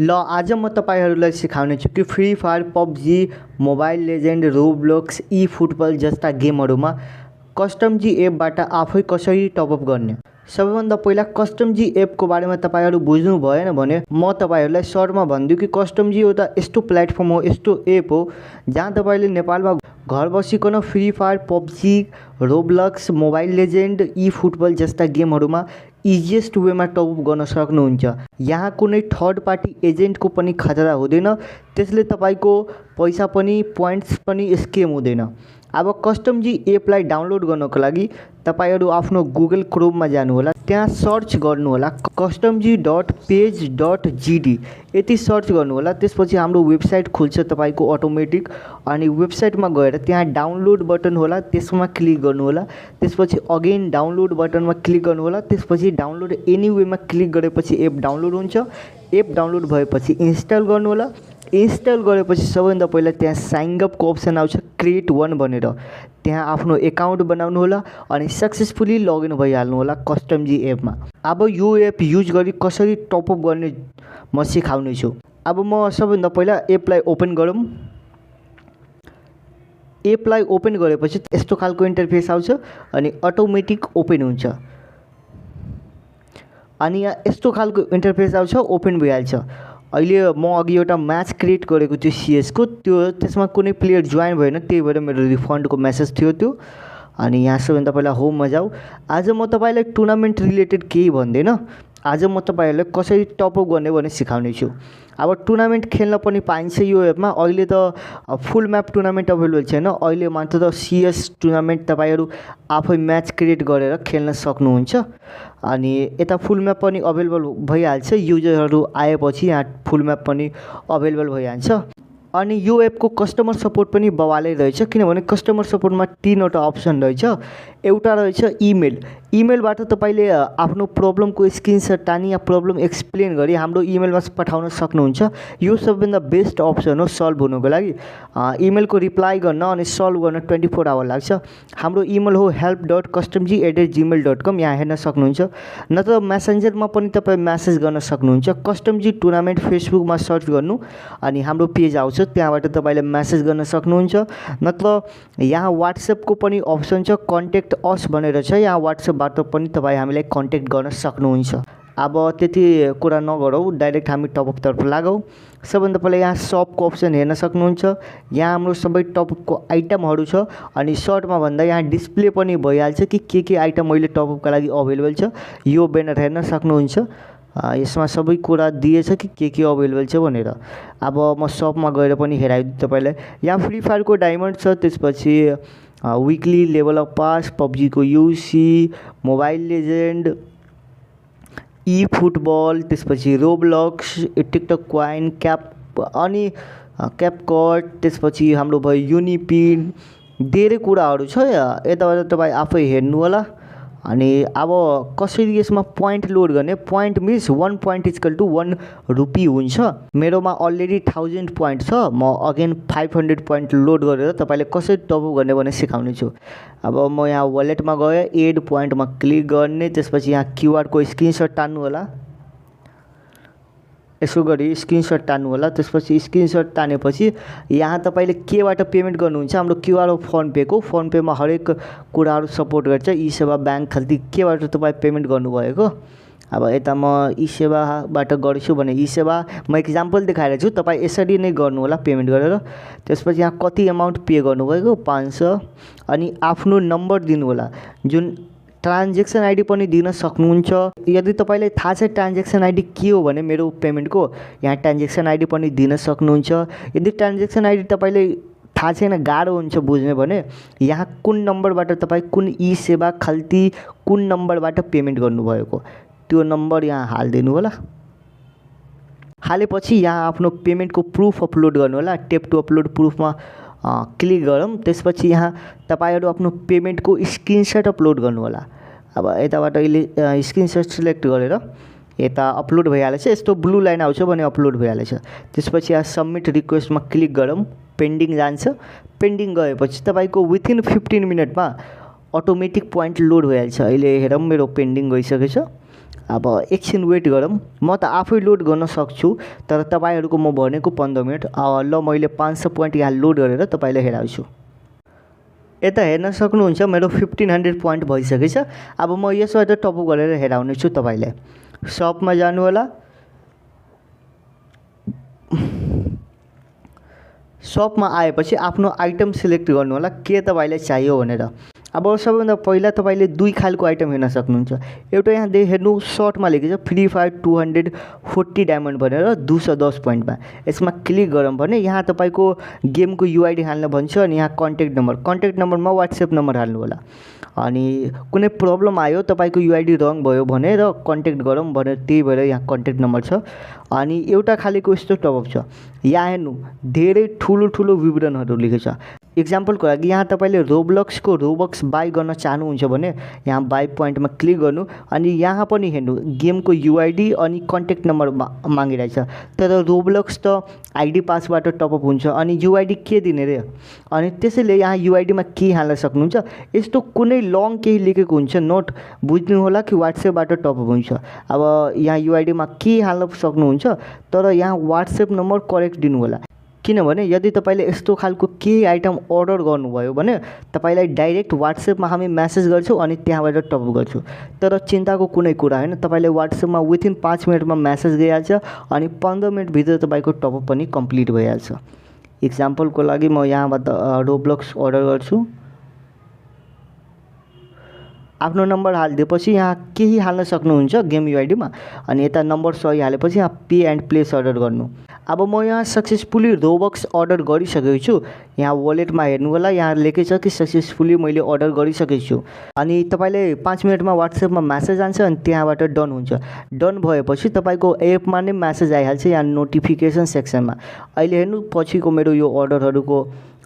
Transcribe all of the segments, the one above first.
ल आज म तपाईहरुलाई सिकाउने छु कि free fire, PUBG, mobile legend, Roblox, e football जस्ता गेमहरुमा कस्टम जी एपबाट आफै कसरी टपअप गर्ने। सबैभन्दा पहिला कस्टम जी एपको बारेमा तपाईहरु बुझ्नु भएन भने म तपाईहरुलाई सर्टमा भन्दिउ कि कस्टम जी एउटा यस्तो प्लेटफर्म हो, यस्तो एप हो जहाँ तपाईले नेपालमा घर बसिकन free fire, PUBG, Roblox, mobile legend, e football जस्ता गेमहरुमा इजिएस्ट वेमा टपअप गर्न सक्नुहुन्छ। यहाँ कुनै थर्ड पार्टी एजेन्टको पनि खतरा हुँदैन, त्यसले तपाईको पैसा पनि पोइन्ट्स पनि स्क्याम हुँदैन। अब कस्टम जी एपलाई डाउनलोड गर्नको लागि तपाईहरु आफ्नो गुगल क्रोममा जानु होला, त्यहाँ सर्च गर्नु होला customg.page.gd यति सर्च गर्नु होला। त्यसपछि हाम्रो वेबसाइट खुल्छ तपाईको अटोमेटिक, अनि वेबसाइटमा गएर त्यहाँ डाउनलोड बटन होला, त्यसमा क्लिक गर्नु होला। त्यसपछि अगेन डाउनलोड बटनमा क्लिक गर्नु होला। त्यसपछि डाउनलोड एनीवेमा क्लिक गरेपछि एप डाउनलोड हुन्छ। एप डाउनलोड भएपछि इन्स्टल गर्नु होला। इन्स्टल गरेपछि सबैभन्दा पहिला त्यहाँ साइन अप को अप्सन आउँछ, क्रिएट वन भनेर, त्यहाँ आफ्नो अकाउन्ट बनाउनु होला अनि सक्सेसफुली लगइन भइहाल्नु होला कस्टम जी एपमा। अब यो एप युज गरी कसरी टपअप गर्ने म सिकाउने छु। अब म सबैभन्दा पहिला एपलाई ओपन गरौँ। एपलाई ओपन गरेपछि यस्तो खालको इन्टरफेस आउँछ अनि अटोमेटिक ओपन हुन्छ। अनि यहाँ यस्तो खालको इन्टरफेस आउँछ, ओपन भइहाल्छ। अहिले म अघि एउटा म्याच क्रिएट गरेको थियो सीएस को, त्यो त्यसमा कुनै प्लेयर जोइन भएन, त्यही भएर मेरो रिफन्डको मेसेज थियो त्यो। अनि यहाँ सबैभन्दा पहिला होममा जाऊ। आज म तपाईलाई टुर्नामेन्ट रिलेटेड केही भन्दैन, आज म तपाईहरुलाई कसरी टपअप गर्ने भने सिकाउने छु। अब टुर्नामेन्ट खेल्न पनि पाइन्छ यो एपमा। अहिले त फुल म्याप टुर्नामेन्ट अवेलेबल छैन, अहिले मात्र सीएस टुर्नामेन्ट तपाईहरु आफै म्याच क्रिएट गरेर खेल्न सक्नुहुन्छ। अनि यता फुल म्याप पनि अवेलेबल भइहाल्छ, युजरहरु आएपछि यहाँ फुल म्याप पनि अवेलेबल भइहाल्छ। अनि यो एपको कस्टमर सपोर्ट पनि बवालै रहेछ, किनभने कस्टमर सपोर्टमा 3 वटा अप्सन रहेछ। एउटा रहेछ इमेल, इमेलबाट तपाईले आफ्नो प्रब्लमको स्क्रिनशट तानी या प्रब्लम एक्सप्लेन गरी हाम्रो इमेलमा पठाउन सक्नुहुन्छ। यो सबैभन्दा बेस्ट अप्सन हो सल्भ हुनको लागि। इमेलको रिप्लाई गर्न अनि सल्भ गर्न 24 आवर लाग्छ। हाम्रो इमेल हो help.customg@gmail.com, यहाँ हेर्न सक्नुहुन्छ। नत्र मेसेन्जरमा पनि तपाई मेसेज गर्न सक्नुहुन्छ। कस्टम जी टुर्नामेन्ट फेसबुकमा सर्च गर्नु अनि हाम्रो पेज आउँछ, त्यहाँबाट तपाईले मेसेज गर्न सक्नुहुन्छ। नत्र यहाँ व्हाट्सएपको पनि अप्सन छ, कन्ट्याक्ट अस भनेर छ, यहाँ व्हाट्सएपबाट पनि तपाई हामीलाई कन्ट्याक्ट गर्न सक्नुहुन्छ। अब त्यति कुरा नगरौँ, डाइरेक्ट हामी टपअप तर्फ लागौँ। सबैभन्दा पहिला यहाँ शपको अप्सन हेर्न सक्नुहुन्छ। यहाँ हाम्रो सबै टपअपको आइटमहरु छ अनि सर्टमा भन्दा यहाँ डिस्प्ले पनि भइहाल्छ कि के आइटम अहिले टपअपका लागि अवेलेबल छ। यो ब्यानर हेर्न सक्नुहुन्छ, यसमा सबै कुरा दिएछ कि के अवेलेबल छ भनेर। अब म शपमा गएर पनि हेराइदिन्छु तपाईलाई। यहाँ फ्री फायरको डायमन्ड छ, त्यसपछि weekly level of pass, PUBG को UC, mobile legend, e football, त्यसपछि रोब्लॉक्स, टिकटक क्वाइन, क्याप अनि क्यापकट, त्यसपछि हाम्रो भयो युनिपिन, धेरै कुराहरु छ। यताबाट तपाई आफै हेर्नु होला। अनि अब कसरी यसमा पोइन्ट लोड गर्ने, point means 1 point equal to 1 rupee हुन्छ। मेरोमा अलरेडी 1000 पोइन्ट छ, म अगेन 500 पोइन्ट लोड गरेर तपाईले कसरी टपअप गर्ने भने सिकाउने छु। अब म यहाँ वालेटमा गए, एड पोइन्टमा क्लिक गर्ने, त्यसपछि यहाँ क्यूआर को स्क्रिनशट तान्नु होला। यसो गरी स्क्रिनशट तान्नु होला। त्यसपछि स्क्रिनशट तानेपछि यहाँ तपाईले केबाट पेमेन्ट गर्नुहुन्छ, हाम्रो क्यूआर हो फोन पे को। फोन पेमा हरेक कुराहरु सपोर्ट गर्छ, ई सेवा, बैंक खाल्ती केबाट तपाई पेमेन्ट गर्नुभएको। अब यता म ई सेवाबाट गर्छु भने ई सेवा म एक्जाम्पल देखाएर छु, तपाई यसरी नै गर्नु होला पेमेन्ट गरेर। त्यसपछि यहाँ कति अमाउन्ट पे गर्नुभएको 500 अनि आफ्नो नम्बर दिनु होला, जुन ट्रान्जेक्सन आइडी पनि दिन सक्नुहुन्छ। यदि तपाईलाई थाहा छ ट्रान्जेक्सन आइडी के हो भने मेरो पेमेन्टको, यहाँ ट्रान्जेक्सन आइडी पनि दिन सक्नुहुन्छ। यदि ट्रान्जेक्सन आइडी तपाईलाई थाहा छैन, गाह्रो हुन्छ बुझ्ने भने यहाँ कुन नम्बरबाट तपाई कुन ई सेवा खाल्ती कुन नम्बरबाट पेमेन्ट गर्नुभएको त्यो नम्बर यहाँ हाल्दिनु होला। हालेपछि यहाँ आफ्नो पेमेन्टको प्रुफ अपलोड गर्नु होला। टेप टु अपलोड प्रुफमा क्लिक गरौँ। त्यसपछि यहाँ तपाईहरु आफ्नो पेमेन्टको स्क्रिनशट अपलोड गर्नु होला। अब यताबाट अहिले स्क्रिनशट सिलेक्ट गरेर यता अपलोड भइहालेछ। यस्तो ब्लू लाइन आउँछ भने अपलोड भइहालेछ। त्यसपछि यहाँ सबमिट रिक्वेस्टमा क्लिक गरौँ, पेन्डिङ जान्छ। पेन्डिङ गएपछि तपाईको विथिन 15 मिनेटमा अटोमेटिक पोइन्ट लोड भइहाल्छ। अहिले हेरौँ मेरो पेन्डिङ गइसकेछ। अब एकछिन वेट गरौँ, म त आफै लोड गर्न सक्छु तर तपाईँहरूको म भनेको 15 मिनट। ल मैले 500 पोइन्ट यहाँ लोड गरेर तपाईँलाई हेराउँछु। यता हेर्न सक्नुहुन्छ मेरो 1500 पोइन्ट भइसकेछ। अब म यसबाट टपअप गरेर हेराउने छु तपाईँलाई। सपमा जानु होला, सपमा आएपछि आफ्नो आइटम सिलेक्ट गर्नु होला के तपाईँलाई चाहियो भनेर। अब सबैभन्दा पहिला तपाईँले दुई खालको आइटम हेर्न सक्नुहुन्छ। एउटा यहाँ हेर्नु सर्टमा लेखेको छ फ्री फायर 240 डायमन्ड भनेर 210 पोइन्टमा। यसमा क्लिक गरौँ भने यहाँ तपाईँको गेमको युआइडी हाल्न भन्छ अनि यहाँ कन्ट्याक्ट नम्बरमा वाट्सएप नम्बर हाल्नु होला। अनि कुनै प्रब्लम आयो तपाईँको युआइडी रङ भयो भने र कन्ट्याक्ट गरौँ भनेर त्यही भएर यहाँ कन्ट्याक्ट नम्बर छ। अनि एउटा खालेको यस्तो टपअप छ, यहाँ हेर्नु धेरै ठुलो विवरणहरू लेखेको छ। इक्जाम्पलको लागि यहाँ तपाईँले रोब्लक्सको रोबक्स बाई गर्न चाहनुहुन्छ भने यहाँ बाई पोइन्टमा क्लिक गर्नु अनि यहाँ पनि हेर्नु गेमको युआइडी अनि कन्ट्याक्ट नम्बर मागिरहेछ। तर रोब्लक्स त आइडी पासबाट टपअप हुन्छ अनि युआइडी के दिने रे, अनि त्यसैले यहाँ युआइडीमा के हाल्न सक्नुहुन्छ। यस्तो कुनै लङ केही लेखेको हुन्छ नोट, बुझ्नु होला कि वाट्सएपबाट टपअप हुन्छ। अब यहाँ युआइडीमा के हाल्न सक्नुहुन्छ तर यहाँ वाट्सएप नम्बर करेक्ट दिनु होला, किनभने यदि तपाईँले यस्तो खालको केही आइटम अर्डर गर्नुभयो भने तपाईँलाई डाइरेक्ट वाट्सएपमा हामी मेसेज गर्छौँ अनि त्यहाँबाट टपअप गर्छौँ। तर चिन्ताको कुनै कुरा होइन, तपाईँले वाट्सएपमा विथिन 5 मिनटमा मेसेज गइहाल्छ अनि 15 मिनटभित्र तपाईँको टपअप पनि कम्प्लिट भइहाल्छ। इक्जाम्पलको लागि म यहाँबाट रोब्लक्स अर्डर गर्छु। आफ्नो नम्बर हालिदिएपछि यहाँ केही हाल्न सक्नुहुन्छ गेम युआइडीमा अनि यता नम्बर सही हालेपछि यहाँ पे एन्ड प्लेस अर्डर गर्नु। अब म यहाँ सक्सेसफुली रोबक्स अर्डर गरिसकेको छु। यहाँ वालेटमा हेर्नु होला, यहाँ लेखेको छ कि सक्सेसफुली मैले अर्डर गरिसकेको छु। अनि तपाईँले 5 मिनटमा वाट्सएपमा मेसेज आउँछ अनि त्यहाँबाट डन हुन्छ। डन भएपछि तपाईँको एपमा नै मेसेज आइहाल्छ यहाँ नोटिफिकेसन सेक्सनमा। अहिले हेर्नु पछिको मेरो यो अर्डरहरूको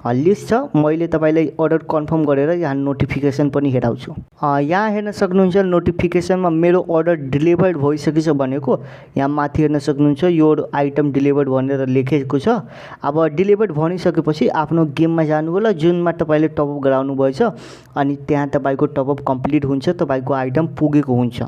लिस्ट छ, मैले तपाईँलाई अर्डर कन्फर्म गरेर यहाँ नोटिफिकेसन पनि हेराउँछु। यहाँ हेर्न सक्नुहुन्छ नोटिफिकेसनमा मेरो अर्डर डेलिभर्ड भइसकेछ भनेको यहाँ माथि हेर्न सक्नुहुन्छ यो आइटम डेलिभर्ड भनेर लेखेको छ। अब डेलिभर्ड भनिसकेपछि आफ्नो गेममा जानु होला जुनमा तपाईँले टपअप गराउनु भएछ अनि त्यहाँ तपाईँको टपअप कम्प्लिट हुन्छ, तपाईँको आइटम पुगेको हुन्छ।